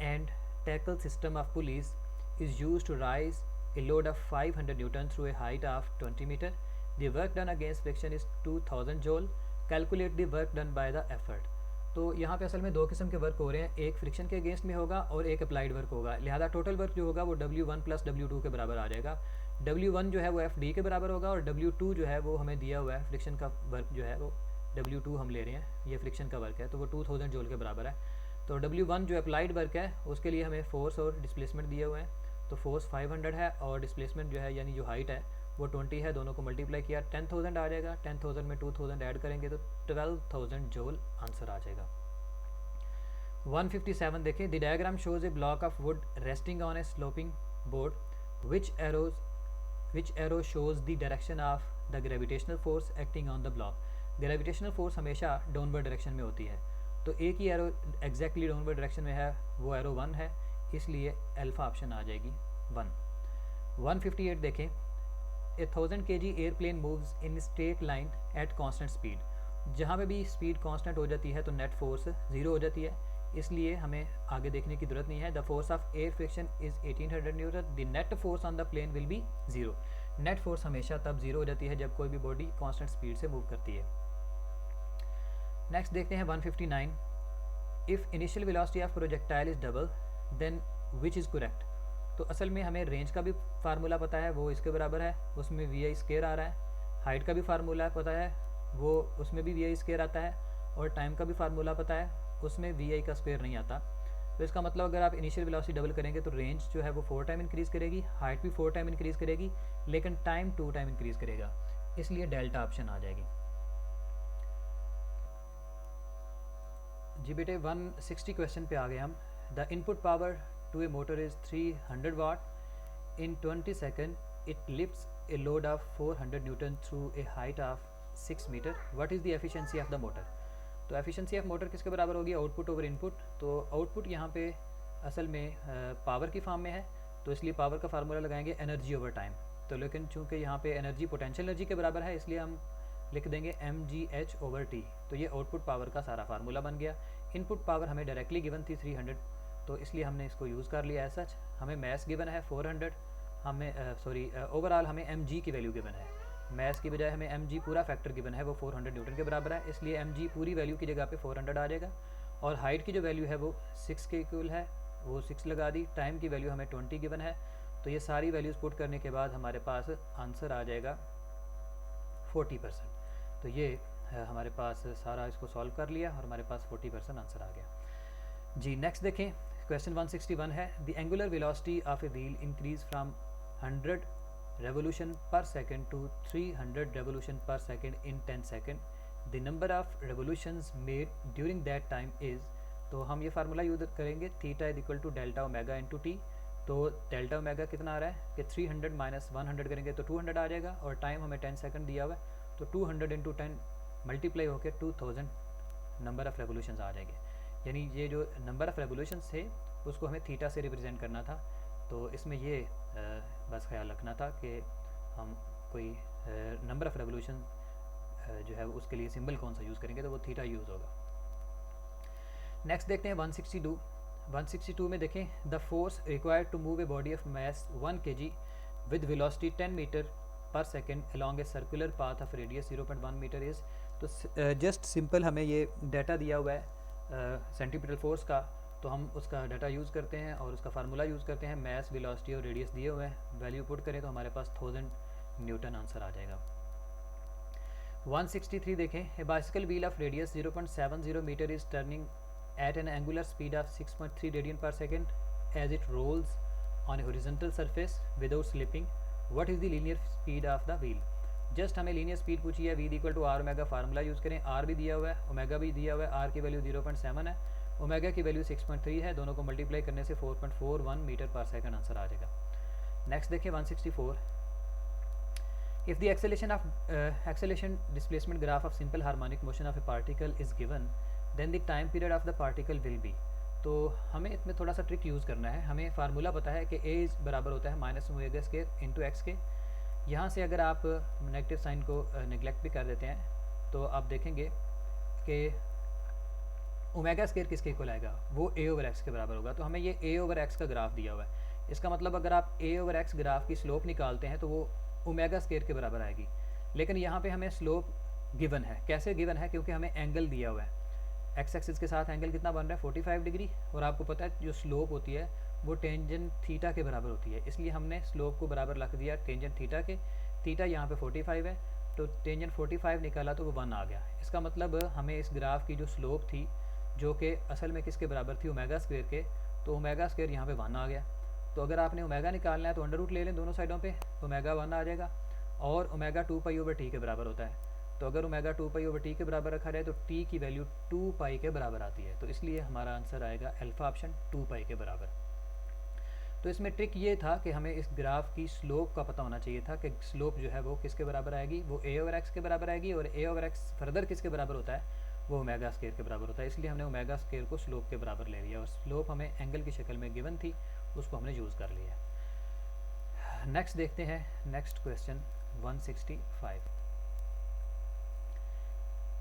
and tackle system of pulleys is used to raise a load of 500 Newton through a height of 20 meter. The work done against friction is 2000 joule. Calculate the work done by the effort. तो यहाँ पे असल में दो किस्म के work हो रहे हैं, एक फ्रिक्शन के अगेंस्ट में होगा और एक अप्लाइड वर्क होगा, लिहाजा टोटल वर्क जो होगा वो W1 प्लस W2 के बराबर आ जाएगा। W1 जो है वो FD के बराबर होगा और W2 जो है वो हमें दिया हुआ है, फ्रिक्शन का वर्क जो है वो W2 हम ले रहे हैं, ये फ्रिक्शन का वर्क है तो वो 2000 जूल के बराबर है। तो W1 जो अप्लाइड वर्क है उसके लिए हमें फोर्स और डिस्प्लेसमेंट दिए हुए हैं, तो फोर्स 500 है और डिस्प्लेसमेंट जो है यानी जो हाइट है वो 20 है, दोनों को मल्टीप्लाई किया 10,000 आ जाएगा। 10,000 में 2000 ऐड करेंगे तो 12,000 जूल आंसर आ जाएगा। 157 देखें, the diagram shows A block of would resting on A sloping board which arrow shows the direction of the gravitational force acting on the block. Gravitational force हमेशा downward direction में होती है, तो एक ही arrow exactly downward direction में है, वो arrow 1 है, इसलिए अल्फा ऑप्शन आ जाएगी 1। 158 देखें, ए 1000 kg airplane moves in straight line at constant speed. जहाँ पे भी स्पीड कांस्टेंट हो जाती है तो नेट फोर्स 0 हो जाती है, इसलिए हमें आगे देखने की जरूरत नहीं है। The force of air friction is 1800 newton, the net force on the plane will be 0। Net force हमेशा तब 0 हो जाती है जब कोई भी बॉडी कांस्टेंट स्पीड से मूव करती है। नेक्स्ट देखते हैं 159, if initial velocity of projectile is double then which is correct. तो असल में हमें रेंज का भी फार्मूला पता है, वो इसके बराबर है, उसमें VI स्क्वायर आ रहा है। हाइट का भी फार्मूला पता है, वो उसमें भी VI स्क्वायर आता है, और टाइम का भी फार्मूला पता है, उसमें VI का स्क्वायर नहीं आता। तो इसका मतलब अगर आप इनिशियल वेलोसिटी डबल करेंगे तो रेंज जो है वो 4 टाइम इंक्रीज़ करेगी, हाइट भी 4 टाइम इंक्रीज़ करेगी, लेकिन टाइम 2 टाइम इंक्रीज़ करेगा, इसलिए डेल्टा ऑप्शन आ जाएगी। जी बेटे 160 क्वेश्चन पे आ गए हम। The input power to a motor is 300 watt. In 20 second it lifts a load of 400 newton through a height of 6 metre. What is the efficiency of the motor. तो efficiency of motor किसके बराबर होगी, output over input. तो output यहाँ पे असल में power की फॉर्म में है, तो इसलिए पावर का फार्मूला लगाएंगे एनर्जी ओवर टाइम। तो लेकिन चूँकि यहाँ पे एनर्जी पोटेंशियल एनर्जी के बराबर है, इसलिए हम लिख देंगे mgh/t। तो ये आउटपुट पावर का सारा फार्मूला बन गया। इनपुट पावर हमें डायरेक्टली गिवन थी 300, तो इसलिए हमने इसको यूज़ कर लिया। एज सच हमें मैस गिवन है 400, हमें ओवरऑल हमें mg की वैल्यू गिवन है, मैस की बजाय हमें mg पूरा फैक्टर गिवन है, वो 400 न्यूटन के बराबर है, इसलिए mg पूरी वैल्यू की जगह पे 400 आ जाएगा। और हाइट की जो वैल्यू है वो 6 के इक्वल है, वो 6 लगा दी। टाइम की वैल्यू हमें 20 गिवन है, तो ये सारी वैल्यूज़ पुट करने के बाद हमारे पास आंसर आ जाएगा 40%। तो ये हमारे पास सारा इसको सॉल्व कर लिया और हमारे पास 40% आंसर आ गया। जी नेक्स्ट देखें, क्वेश्चन 161 है, the angular velocity of a wheel increase from 100 revolution per second to 300 revolution per second in 10 second. The number of revolutions made during that time is, तो हम ये फार्मूला यूज करेंगे, theta is equal to delta omega into t. तो delta omega कितना आ रहा है कि 300 माइनस 100 करेंगे तो 200 आ जाएगा, और टाइम हमें 10 सेकंड दिया हुआ है, तो 200 इंटू 10 मल्टीप्लाई होकर 2000 नंबर ऑफ़ रेवोल्यूशंस आ जाएंगे। यानी ये जो नंबर ऑफ़ रेवोल्यूशंस थे उसको हमें थीटा से रिप्रेजेंट करना था। तो इसमें ये बस ख्याल रखना था कि हम कोई नंबर ऑफ़ रेवोल्यूशन जो है उसके लिए सिंबल कौन सा यूज़ करेंगे, तो वो थीटा यूज़ होगा। नेक्स्ट देखते हैं 162 में देखें, the force required to move a body of mass 1 kg with velocity 10 metre per second along a circular path of radius 0.1 metre is. तो जस्ट सिंपल हमें ये डाटा दिया हुआ है सेंटीमीटर फोर्स का, तो हम उसका डाटा यूज़ करते हैं और उसका फार्मूला यूज़ करते हैं। मैस, वेलोसिटी और रेडियस दिए हुए हैं, वैल्यू पुट करें तो हमारे पास 1000 न्यूटन आंसर आ जाएगा। 163 देखें, a bicycle wheel of radius 0.70 metre is turning at an angular speed of 6.3 radian per second as it rolls on a horizontal surface without slipping. What is the linear speed of the wheel. Just हमें linear speed पूछी है, v equal to are omega, formula use करें। R भी दिया हुआ है, omega भी दिया हुआ है। आर की वैल्यू 0.7 है, ओमेगा की वैल्यू 6.3 है, दोनों को मल्टीप्लाई करने से 4.41 मीटर पर सेकंड आंसर आ जाएगा। नेक्स्ट देखिए 164, if the acceleration displacement graph of simple harmonic motion of a particle is given then the time period of the particle will be. तो हमें इसमें थोड़ा सा ट्रिक यूज़ करना है। हमें फार्मूला पता है कि ए बराबर होता है minus omega square into x के। यहाँ से अगर आप नेगेटिव साइन को नेगलेक्ट भी कर देते हैं तो आप देखेंगे कि ओमेगा स्क्वायर किसके इक्वल आएगा, वो ए ओवर एक्स के बराबर होगा। तो हमें ये ए ओवर एक्स का ग्राफ दिया हुआ है, इसका मतलब अगर आप ए ओवर एक्स ग्राफ की स्लोप निकालते हैं तो वो ओमेगा स्क्वायर के बराबर आएगी। लेकिन यहाँ पे हमें स्लोप गिवन है। कैसे गिवन है? क्योंकि हमें एंगल दिया हुआ है, एक्स एक्सिस के साथ एंगल कितना बन रहा है 45 डिग्री, और आपको पता है जो स्लोप होती है वो टेंजेंट थीटा के बराबर होती है, इसलिए हमने स्लोप को बराबर रख दिया टेंजेंट थीटा के। थीटा यहाँ पे 45 है, तो टेंजेंट 45 निकाला तो वो 1 आ गया। इसका मतलब हमें इस ग्राफ की जो स्लोप थी, जो कि असल में किसके बराबर थी, ओमेगा स्क्वायर के, तो ओमेगा स्क्वायर यहाँ पे 1 आ गया। तो अगर आपने ओमेगा निकालना है तो अंडर रूट ले लें दोनों साइडों पे, ओमेगा 1 आ जाएगा, और ओमेगा 2 पाई ओवर टी के बराबर होता है। तो अगर ओमेगा 2 पाई ओवर टी के बराबर रखा जाए तो टी की वैल्यू 2 पाई के बराबर आती है, तो इसलिए हमारा आंसर आएगा अल्फ़ा ऑप्शन 2 पाई के बराबर। तो इसमें ट्रिक ये था कि हमें इस ग्राफ की स्लोप का पता होना चाहिए था कि स्लोप जो है वो किसके बराबर आएगी, वो ए ओवर एक्स के बराबर आएगी, और ए ओवर एक्स फर्दर किसके बराबर होता है, वो ओमेगा स्क्वायर के बराबर होता है। इसलिए हमने ओमेगा स्क्वायर को स्लोप के बराबर ले लिया, और स्लोप हमें एंगल की शक्ल में गिवन थी, उसको हमने यूज़ कर लिया। नेक्स्ट देखते हैं, नेक्स्ट क्वेश्चन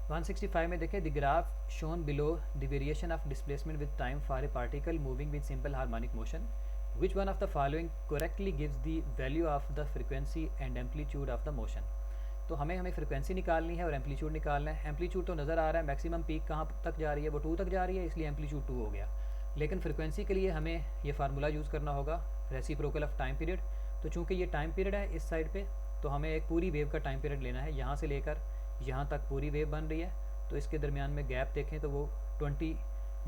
165 में देखें, the graph shown below the variation of displacement with time for a particle moving with simple harmonic motion, which one of the following correctly gives the value of the frequency and amplitude of the motion। तो हमें frequency निकालनी है और amplitude निकालना है। Amplitude तो नज़र आ रहा है, मैक्सिमम पीक कहाँ तक जा रही है, वो 2 तक जा रही है, इसलिए एम्पलीट्यूड 2 हो गया। लेकिन फ्रिक्वेंसी के लिए हमें ये फार्मूला यूज़ करना होगा, रेसिप्रोकल ऑफ टाइम पीरियड। तो चूँकि ये टाइम पीरियड है इस साइड पे, तो हमें एक पूरी वेव का टाइम पीरियड लेना है, यहाँ से लेकर यहाँ तक पूरी वेव बन रही है, तो इसके दरमियान में गैप देखें तो वो 20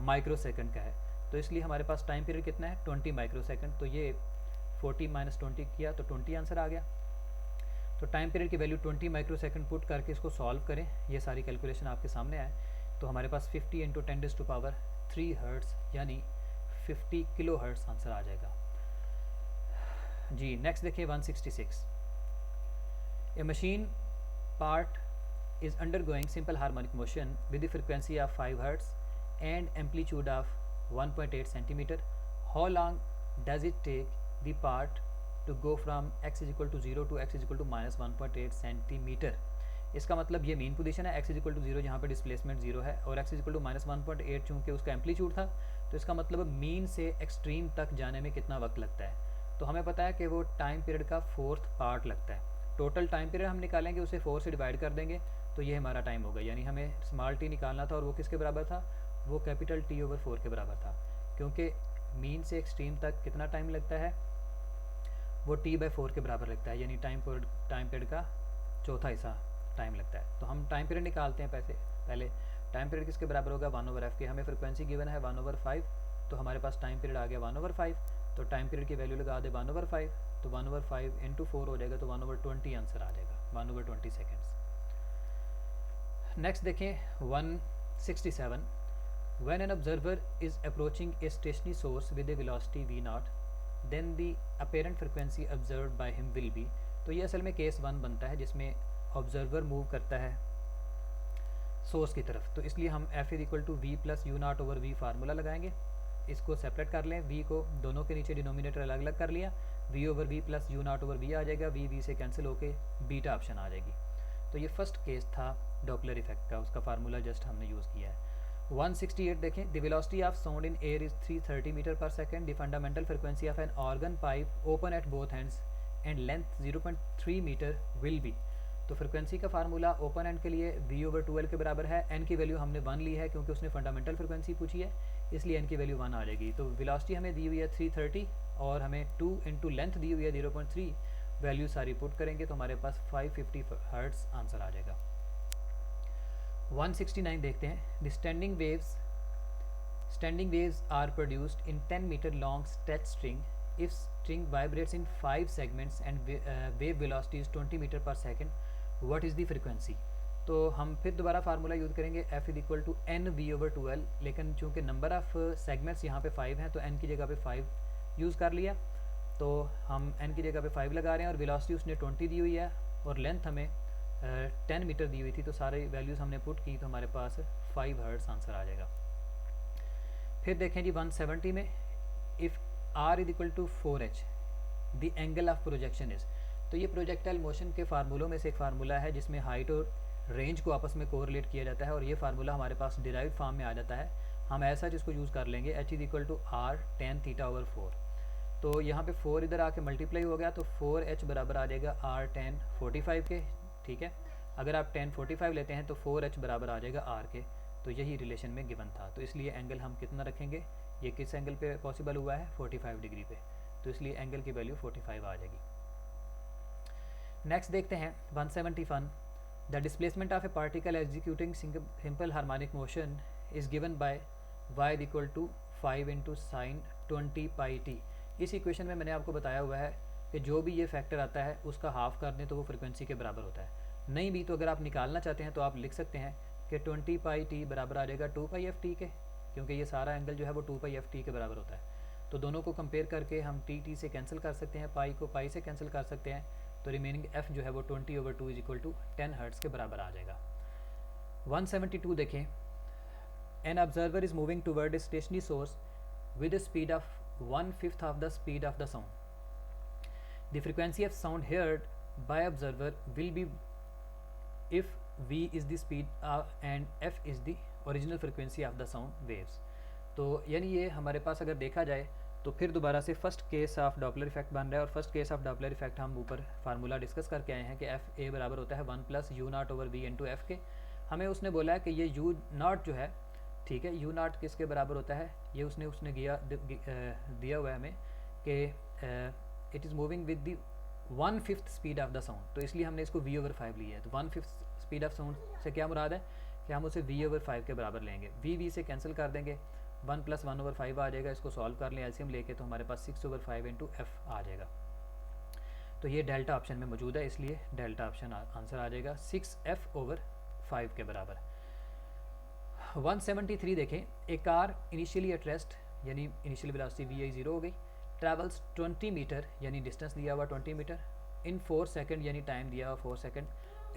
माइक्रो सेकेंड का है। तो इसलिए हमारे पास टाइम पीरियड कितना है, 20 माइक्रो सेकेंड। तो ये 40 माइनस 20 किया तो 20 आंसर आ गया। तो टाइम पीरियड की वैल्यू 20 माइक्रो सेकेंड पुट करके इसको सॉल्व करें, ये सारी कैलकुलेशन आपके सामने आए, तो हमारे पास 50 × 10⁻³ हर्ट्ज़ यानी 50 किलो हर्ट्ज़ आंसर आ जाएगा जी। नेक्स्ट देखिए 166, a machine part is undergoing simple harmonic motion with the frequency of 5 Hz and amplitude of 1.8 centimeter. How long does it take the part to go from x is equal to 0 to x is equal to minus 1.8 centimeter? इसका मतलब ये main position है, x is equal to 0 जहाँ पे displacement 0 है, और x is equal to minus 1.8 चूँकि उसका एम्पलीट्यूड था, तो इसका मतलब मीन से एक्सट्रीम तक जाने में कितना वक्त लगता है। तो हमें पता है कि वो टाइम पीरियड का 4th पार्ट लगता है। टोटल टाइम पीरियड हम निकालेंगे, उसे 4 से डिवाइड कर देंगे, तो ये हमारा टाइम होगा। यानी हमें स्मॉल टी निकालना था, और वो किसके बराबर था, वो कैपिटल टी ओवर 4 के बराबर था। क्योंकि मीन से एक्सट्रीम तक कितना टाइम लगता है, वो t/4 के बराबर लगता है, यानी टाइम पीरियड का चौथा हिस्सा टाइम लगता है। तो हम टाइम पीरियड निकालते हैं पहले टाइम पीरियड किसके बराबर होगा, 1/f के। हमें फ्रिक्वेंसी गिवन है 1/5, तो हमारे पास टाइम पीरियड आ गया 1/5। तो टाइम पीरियड की वैल्यू लगा दे 1/5, तो 1/5 × 4 हो जाएगा, तो 1/20 आंसर आ जाएगा, 1/20 सेकेंड्स। नेक्स्ट देखें 167, when an observer is approaching a stationary source with a velocity v0 then the apparent frequency observed by him will be. तो ये असल में केस 1 बनता है जिसमें ऑब्जर्वर मूव करता है सोर्स की तरफ, तो इसलिए हम f is equal to v plus u0/v formula लगाएंगे। इसको सेपरेट कर लें, v को दोनों के नीचे डिनोमिनेटर अलग अलग कर लिया, v/v प्लस u0/v आ जाएगा, v से कैंसिल होके बीटा ऑप्शन आ जाएगी। तो ये फर्स्ट केस था डॉपलर इफेक्ट का, उसका फार्मूला जस्ट हमने यूज़ किया है। 168 देखें, the velocity of sound in air is 330 metre per second, the fundamental frequency of an organ pipe open at both hands and length 0.3 metre will be. तो frequency का formula open end के लिए v/2l के बराबर है। n की value हमने 1 ली है क्योंकि उसने फंडामेंटल फ्रिक्वेंसी पूछी है, इसलिए n की वैल्यू 1 आ जाएगी। तो वेलोसिटी हमें दी हुई है 330 और हमें 2 × लेंथ दी हुई है 0.3, वैल्यू सारी पुट करेंगे तो हमारे पास 550 हर्ट्ज़ आंसर आ जाएगा। 169 देखते हैं, the standing waves are produced in 10 metre long stretch string if string vibrates in 5 segments and wave velocity is 20 metre per second, what is the frequency. तो हम फिर दोबारा फार्मूला यूज़ करेंगे, f is equal to NV/2L, लेकिन चूँकि number of segments यहाँ पे 5 हैं तो n की जगह पे 5 यूज़ कर लिया, तो हम n की जगह पे 5 लगा रहे हैं, और वेलोसिटी उसने 20 दी हुई है और लेंथ हमें 10 मीटर दी हुई थी, तो सारे वैल्यूज़ हमने पुट की तो हमारे पास 5 हर्ट्ज़ आंसर आ जाएगा। फिर देखें जी 170 में, if r is equal to 4h the angle of projection is. तो ये प्रोजेक्टाइल मोशन के फार्मूलों में से एक फार्मूला है जिसमें हाइट और रेंज को आपस में कोरिलेट किया जाता है, और ये फार्मूला हमारे पास डिराइव्ड फॉर्म में आ जाता है। हम ऐसा जिसको यूज़ कर लेंगे, h is equal to r tan θ/4। तो यहाँ पे 4 इधर आके मल्टीप्लाई हो गया, तो 4h बराबर आ जाएगा r tan 45 के, ठीक है। अगर आप tan 45 लेते हैं तो 4h बराबर आ जाएगा r के, तो यही रिलेशन में गिवन था। तो इसलिए एंगल हम कितना रखेंगे, ये किस एंगल पे पॉसिबल हुआ है, 45 डिग्री पे, तो इसलिए एंगल की वैल्यू 45 आ जाएगी। नेक्स्ट देखते हैं 171। The displacement of a particle executing simple harmonic motion is given by y equal to 5 into sine 20 pi t. इस इक्वेशन में मैंने आपको बताया हुआ है कि जो भी ये फैक्टर आता है उसका हाफ कर दें तो वो फ्रिक्वेंसी के बराबर होता है। नहीं भी तो अगर आप निकालना चाहते हैं तो आप लिख सकते हैं कि 20 पाई टी बराबर आ जाएगा 2 पाई एफ टी के, क्योंकि ये सारा एंगल जो है वो 2 पाई एफ टी के बराबर होता है। तो दोनों को कंपेयर करके हम टी से कैंसिल कर सकते हैं, पाई को पाई से कैंसिल कर सकते हैं, तो रिमेनिंग एफ जो है वो 20/2 इज इक्वल टू 10 हर्ट्स के बराबर आ जाएगा। 172 देखें। N observer is moving toward A stationary source with a speed of 1/5 of the speed of the sound. The frequency of sound heard by observer will be if v is the speed and f is the original frequency of the sound waves. तो यानी ये हमारे पास अगर देखा जाए तो फिर दोबारा से first case of Doppler effect बन रहा है, और first case of Doppler effect हम ऊपर फार्मूला डिस्कस करके आए हैं कि एफ ए बराबर होता है 1 + u0/v इंटू एफ के। हमें उसने बोला है कि ये u0 जो है, ठीक है, u0 किसके बराबर होता है, ये उसने दिया हुआ है हमें कि it is moving with the 1/5 speed of the sound, तो इसलिए हमने इसको v/5 लिया है। तो 1/5 स्पीड ऑफ साउंड से क्या मुराद है कि हम उसे v/5 के बराबर लेंगे, v से कैंसिल कर देंगे, 1 + 1/5 आ जाएगा। इसको सॉल्व कर लें एलसीएम लेके, तो हमारे पास 6/5 इंटू एफ आ जाएगा। तो ये डेल्टा ऑप्शन में मौजूद है, इसलिए डेल्टा ऑप्शन आंसर आ जाएगा 6f/5 के बराबर। 173 देखें। ए कार इनिशियली एट रेस्ट यानी इनिशियल वेलोसिटी vi 0 हो गई, ट्रैवल्स 20 मीटर यानी डिस्टेंस दिया हुआ 20 मीटर इन 4 सेकंड यानी टाइम दिया हुआ 4 second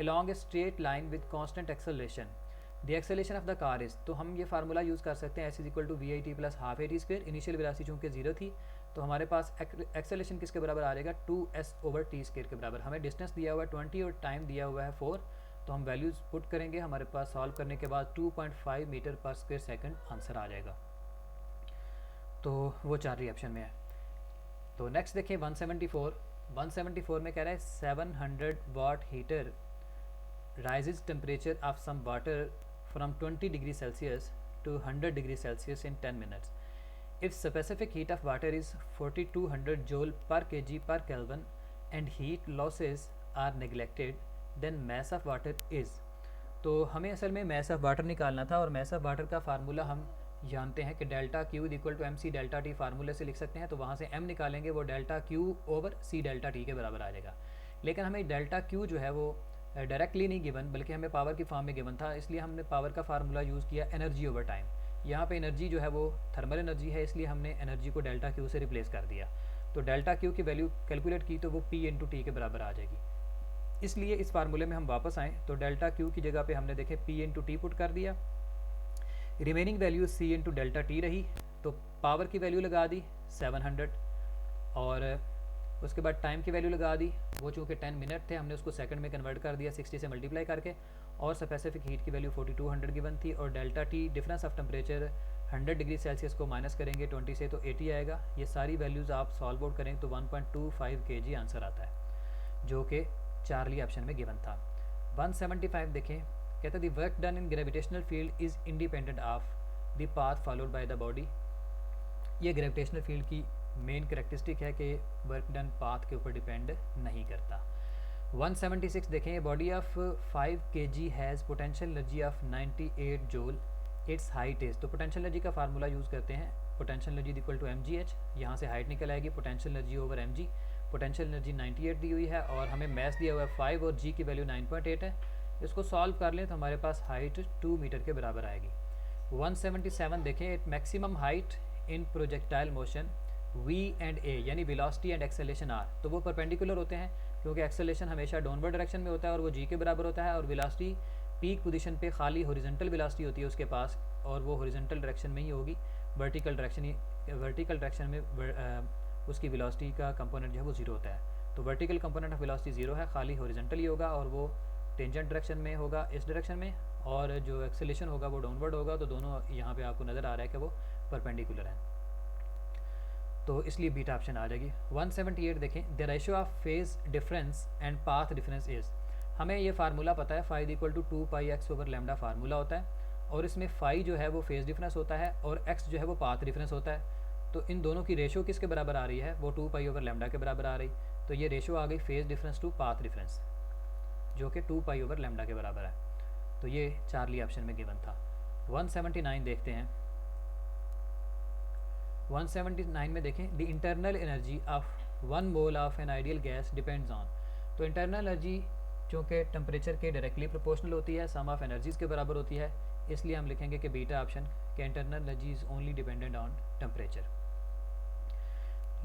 along a straight line with constant acceleration. The acceleration of the car is, तो हम ये फार्मूला यूज़ कर सकते हैं, s is equal to vi + ½ at²। Initial velocity चूँकि 0 थी तो हमारे पास एक्सेलरेशन किसके बराबर आ जाएगा 2s/t² के बराबर। हमें डिस्टेंस दिया हुआ है 20 और टाइम दिया हुआ है 4, तो हम वैल्यूज़ पुट करेंगे, हमारे पास सॉल्व करने के बाद 2.5 मीटर पर स्क्वायर सेकंड आंसर आ जाएगा। तो वो 4 ऑप्शन में है। तो नेक्स्ट देखिए 174 में कह रहा है 700 watt heater raises temperature of some water from 20 degree Celsius to 100 degree Celsius in 10 minutes. If specific heat of water is 4200 joule per kg per Kelvin and heat losses are neglected, then mass of water is। तो हमें असल में mass of water निकालना था, और mass of water का formula हम जानते हैं कि delta Q equal to MC delta T फार्मूले से लिख सकते हैं। तो वहाँ से M निकालेंगे, वो डेल्टा Q/C डेल्टा T के बराबर आ जाएगा। लेकिन हमें डेल्टा Q जो है वो डायरेक्टली नहीं गिवन, बल्कि हमें पावर की फॉर्म में गिवन था, इसलिए हमने पावर का फार्मूला यूज़ किया एनर्जी ओवर टाइम। यहाँ पे एनर्जी जो है वो थर्मल एनर्जी है, इसलिए हमने एनर्जी को डेल्टा Q से रिप्लेस कर दिया। तो डेल्टा Q की वैल्यू कैलकुलेट की तो वो P/T के बराबर आ जाएगी। इसलिए इस फार्मूले में हम वापस आएँ तो डेल्टा Q की जगह पे हमने देखे P/T पुट कर दिया, रिमेनिंग वैल्यू C/डेल्टा T रही, तो पावर की वैल्यू लगा दी 700, और उसके बाद टाइम की वैल्यू लगा दी, वो चूँकि 10 मिनट थे हमने उसको सेकंड में कन्वर्ट कर दिया 60 से मल्टीप्लाई करके, और स्पेसिफिक हीट की वैल्यू 4200 गिवन थी, और delta T difference of temperature 100 degree Celsius को माइनस करेंगे 20 से तो 80 आएगा। ये सारी वैल्यूज़ आप सॉल्व आउट करें तो 1.25 kg आंसर आता है, जो कि 4 ऑप्शन में गिवन था। 175 देखें, कहता है the work done in gravitational field is independent of the path followed by the body. ये ग्रेविटेशनल फील्ड की मेन करेक्टरिस्टिक है कि वर्क डन पाथ के ऊपर डिपेंड नहीं करता। 176 देखें, body of 5 kg has potential energy of 98 joule, its height is. तो पोटेंशियल एनर्जी का फार्मूला यूज़ करते हैं, potential energy equal to mgh, यहाँ से हाइट निकल आएगी potential energy over mg। Potential energy 98 दी हुई है, और हमें मैस दिया हुआ है 5 और g की वैल्यू 9.8 है। इसको सॉल्व कर लें तो हमारे पास हाइट 2 मीटर के बराबर आएगी। 177 देखें, maximum height in projectile motion v and a यानी वेलोसिटी एंड एक्सेलरेशन r, तो वो परपेंडिकुलर होते हैं, क्योंकि एक्सेलरेशन हमेशा डाउनवर्ड डायरेक्शन में होता है और वो g के बराबर होता है, और वेलोसिटी पीक पोजीशन पे खाली हॉरिजॉन्टल वेलोसिटी होती है उसके पास, और वो हॉरिजॉन्टल डायरेक्शन में ही होगी, वर्टिकल डायरेक्शन में उसकी वेलोसिटी का कंपोनेंट जो है वो 0 होता है। तो वर्टिकल कंपोनेंट ऑफ वेलोसिटी 0 है, खाली हॉरिजॉन्टल ही होगा, और वो टेंजेंट डायरेक्शन में होगा इस डायरेक्शन में, और जो एक्सेलरेशन होगा वो डाउनवर्ड होगा। तो दोनों यहाँ पे आपको नज़र आ रहा है कि वो परपेंडिकुलर हैं। तो इसलिए बीटा ऑप्शन आ जाएगी। 178 देखें, the ratio of phase difference and path difference is, हमें ये फार्मूला पता है, phi equal to 2πx/λ formula होता है, और इसमें फाई जो है वो फेज डिफरेंस होता है और एक्स जो है वो पाथ डिफरेंस होता है। तो इन दोनों की रेशियो किसके बराबर आ रही है, वो 2π/λ के बराबर आ रही। तो ये रेशियो आ गई phase difference to path difference, जो कि 2π/λ के बराबर है। तो ये चार्ली ऑप्शन में गिवन था। 179 देखते हैं। 179 में देखें, the internal energy of 1 mole of an ideal gas depends on, तो इंटरनल एनर्जी चूँकि टेम्परेचर के डायरेक्टली प्रोपोर्शनल होती है, सम ऑफ एनर्जीज़ के बराबर होती है, इसलिए हम लिखेंगे कि बीटा ऑप्शन के internal energy is only dependent on temperature.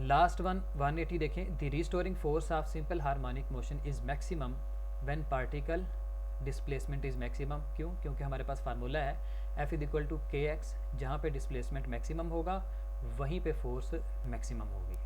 Last one 180 देखें, the restoring force of simple harmonic motion is maximum when particle displacement is maximum. क्यों? क्योंकि हमारे पास फार्मूला है F = kx, जहाँ पे डिस्प्लेसमेंट मैक्सिमम होगा वहीं पे फोर्स मैक्सिमम होगी।